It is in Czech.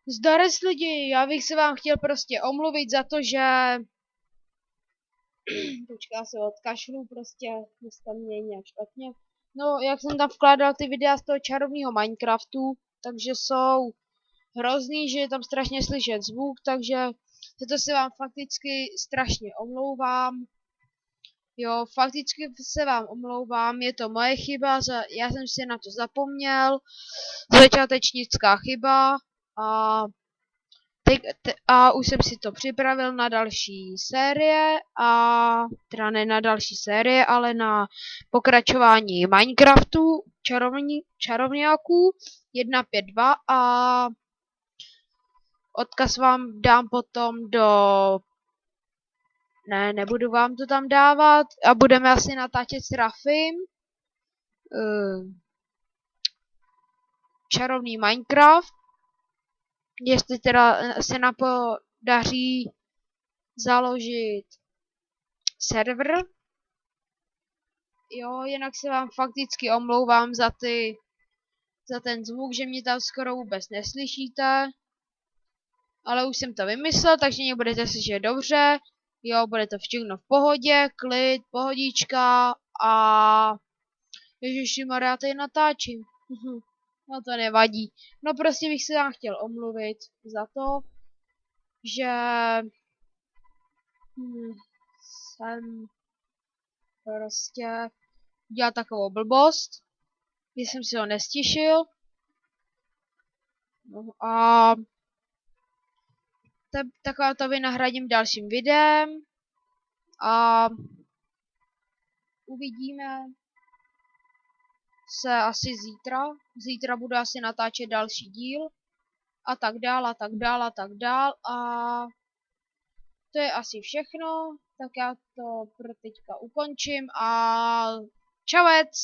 Zdarec lidi, já bych se vám chtěl prostě omluvit za to, že... Počkej, já se odkašlu, prostě dneska mě nějak špatně. No, jak jsem tam vkládal ty videa z toho čarovného Minecraftu, takže jsou hrozný, že je tam strašně slyšet zvuk, takže za to se vám fakticky strašně omlouvám. Jo, fakticky se vám omlouvám, je to moje chyba, já jsem si na to zapomněl, začátečnická chyba a a už jsem si to připravil na další série teda ne na další série, ale na pokračování Minecraftu čarovňáků 1.5.2 a odkaz vám dám potom do... Ne, nebudu vám to tam dávat a budeme asi natáčet s Rafim čarovný Minecraft, jestli teda se nám podaří založit server. Jo, jinak se vám fakticky omlouvám za ten zvuk, že mě tam skoro vůbec neslyšíte. Ale už jsem to vymyslel, takže mě budete slyšet dobře. Jo, bude to všechno v pohodě, klid, pohodička a... Ježiši, já tady natáčím. No to nevadí. No prostě bych se vám chtěl omluvit za to, že jsem prostě dělal takovou blbost, že jsem si ho nestěšil. No a takhle to vynahradím dalším videem a uvidíme se asi zítra. Zítra budu asi natáčet další díl a tak dál a tak dál a tak dál a to je asi všechno, tak já to pro teďka ukončím a čauec!